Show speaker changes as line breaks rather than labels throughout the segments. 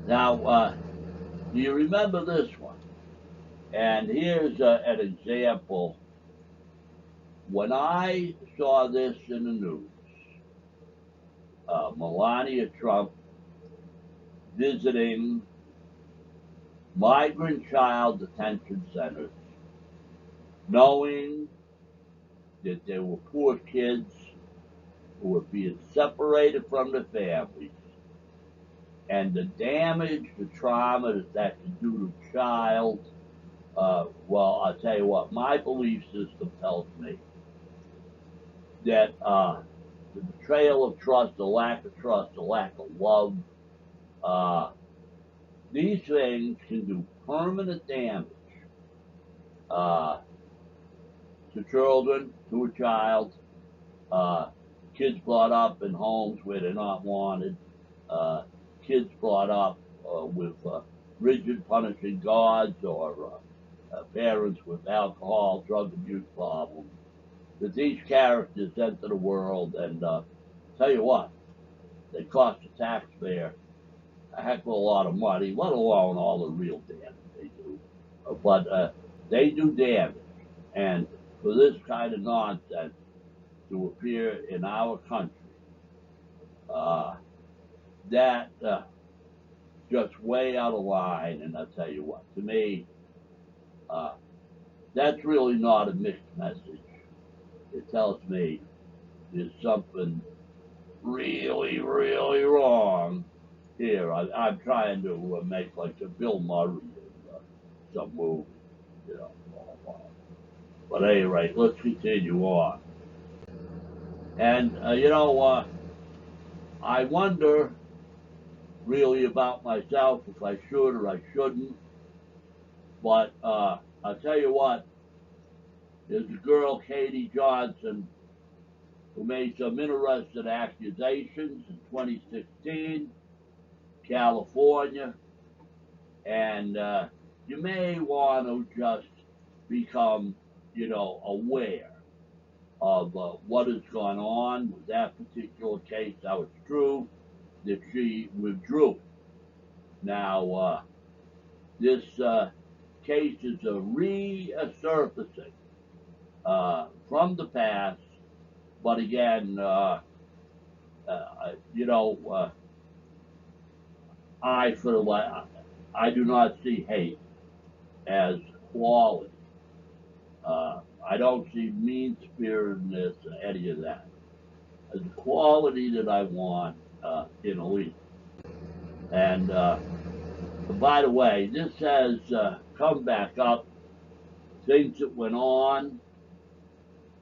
Now, do you remember this one? And here's an example. When I saw this in the news, Melania Trump visiting migrant child detention centers, knowing that there were poor kids who were being separated from their families, and the damage, the trauma that can do to a child. Well, I'll tell you what, my belief system tells me that the betrayal of trust, the lack of trust, the lack of love, uh, these things can do permanent damage uh, to children, to a child, kids brought up in homes where they're not wanted, uh, kids brought up with rigid punishing gods or parents with alcohol, drug abuse problems, that these characters enter the world and tell you what, they cost the taxpayer a heck of a lot of money, let alone all the real damage they do. But they do damage. And for this kind of nonsense to appear in our country, uh, that just way out of line. And I'll tell you what, to me, uh, that's really not a mixed message. It tells me there's something really, really wrong here. I'm trying to make like a Bill Murray in some movie, you know. But at any rate, let's continue on. And, I wonder really about myself if I should or I shouldn't. But I'll tell you what, there's a girl, Katie Johnson, who made some interesting accusations in 2016, California, and you may want to just become, aware of what has gone on with that particular case. Now, it's true that she withdrew. Now, this case is a resurfacing from the past, but again, I do not see hate as quality. I don't see mean spiritedness or any of that as a quality that I want in a leader. And by the way, this has come back up. Things that went on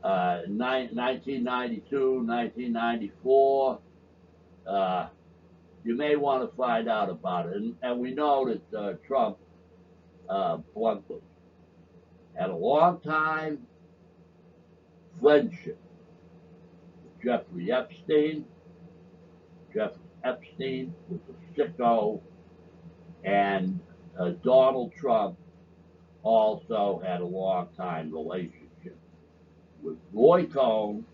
1992, 1994. You may want to find out about it. And we know that Trump bluntly had a long time friendship with Jeffrey Epstein. Jeffrey Epstein was a sicko, and Donald Trump also had a long time relationship with Roy Cohn,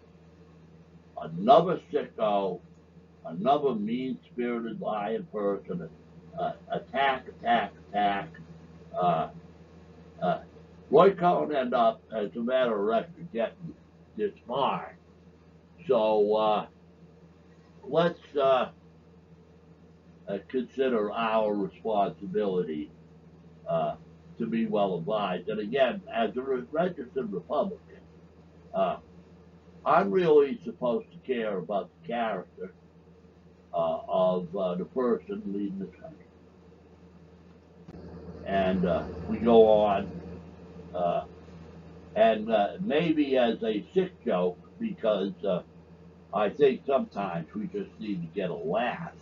another sicko, another mean-spirited lying person, attack. Uh, Roy Cohn ended up, as a matter of record, getting disbarred. So let's consider our responsibility to be well advised. And again, as a registered Republican, I'm really supposed to care about the character of the person leading this country. And we go on, and maybe as a sick joke, because I think sometimes we just need to get a laugh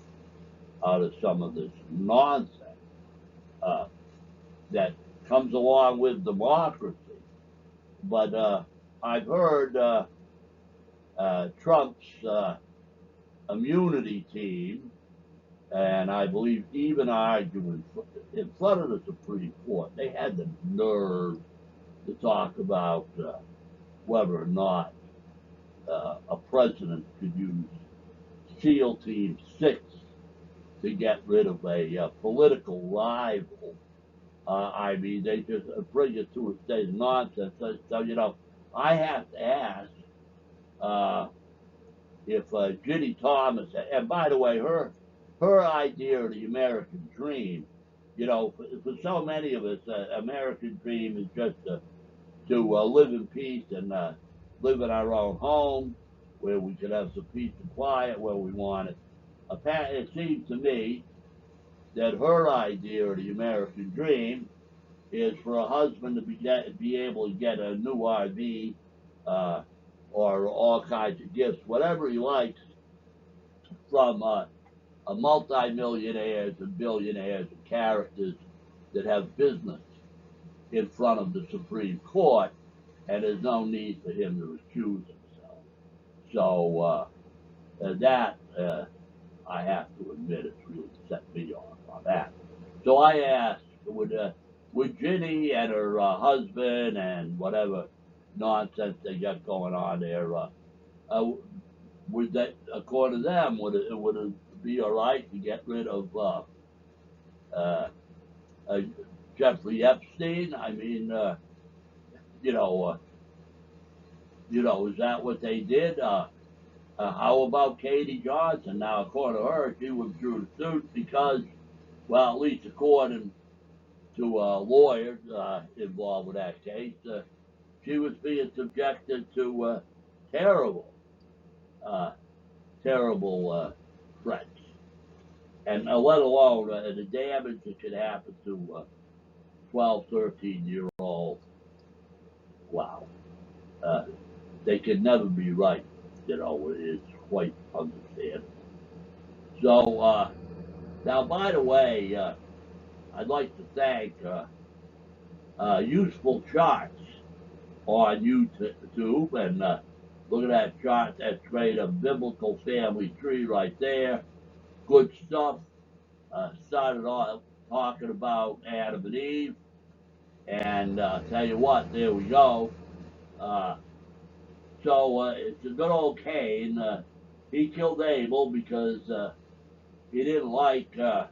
out of some of this nonsense that comes along with democracy. But I've heard Trump's immunity team, and I believe even arguing in front of the Supreme Court, they had the nerve to talk about whether or not a president could use SEAL Team 6 to get rid of a political rival. I mean, they just bring it to a state of nonsense. So you know, I have to ask if Ginny Thomas, and by the way, her idea of the American dream, you know, for so many of us, American dream is just to live in peace and live in our own home, where we can have some peace and quiet where we want it. It seems to me that her idea of the American dream is for a husband to be able to get a new RV or all kinds of gifts, whatever he likes, from a multimillionaires and billionaires and characters that have business in front of the Supreme Court, and there's no need for him to recuse himself. So that I have to admit, it's really set me off on that. So I asked, would Ginny and her husband and whatever nonsense they got going on there, would that, according to them, would it be all right to get rid of uh, Jeffrey Epstein? I mean, you know, is that what they did? How about Katie Johnson? Now, according to her, she withdrew the suit because, well, at least according to lawyers involved with that case, she was being subjected to terrible, uh, terrible threats, and let alone the damage that could happen to 12, 13-year-old. Wow. Uh, they could never be right. You know, it's quite understandable. So, now, by the way, I'd like to thank Useful Charts on YouTube, and look at that chart. That's great. A biblical family tree right there. Good stuff. Started off talking about Adam and Eve, and tell you what, there we go. So it's a good old Cain. He killed Abel because he didn't like that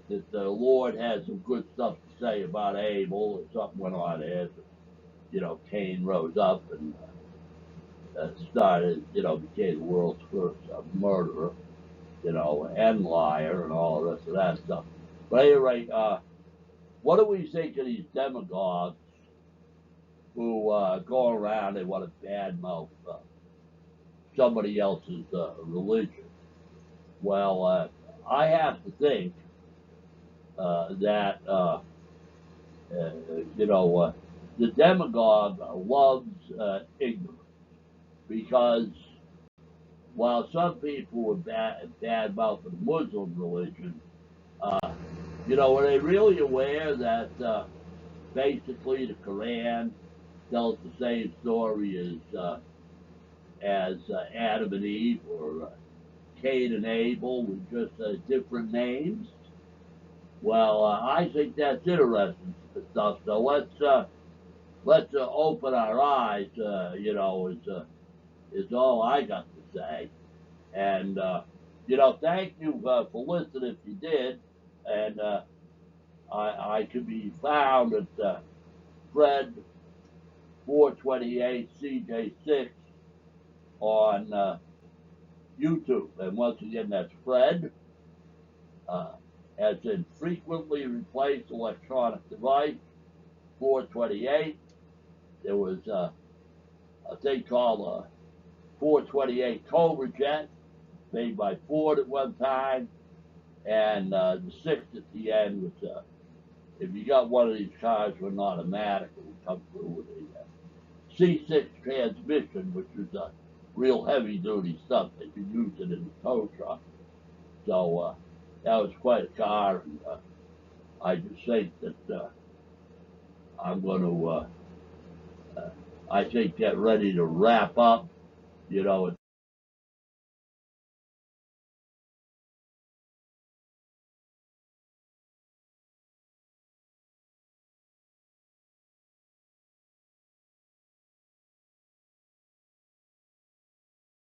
the Lord had some good stuff to say about Abel, and something went on there. You know, Cain rose up and started, you know, became the world's first murderer, you know, and liar and all the rest of that stuff. But anyway, what do we think of these demagogues who go around and want to badmouth somebody else's religion? Well, I have to think that, you know, the demagogue loves ignorance, because while some people were bad about the Muslim religion, you know, are they really aware that basically the Quran tells the same story as Adam and Eve, or Cain and Abel, with just different names? Well, I think that's interesting stuff. So let's open our eyes. You know, is all I got to say. And you know, thank you for listening if you did. And I can be found at Fred 428 CJ6 on YouTube. And once again, that's Fred, as in frequently replaced electronic device 428. There was a thing called a 428 Cobra Jet made by Ford at one time, and the 6 at the end was, if you got one of these cars with an automatic, it would come through with a C6 transmission, which is real heavy duty stuff. They could use it in the tow truck. So that was quite a car, and I just think that I'm going to, I think, get ready to wrap up. You know,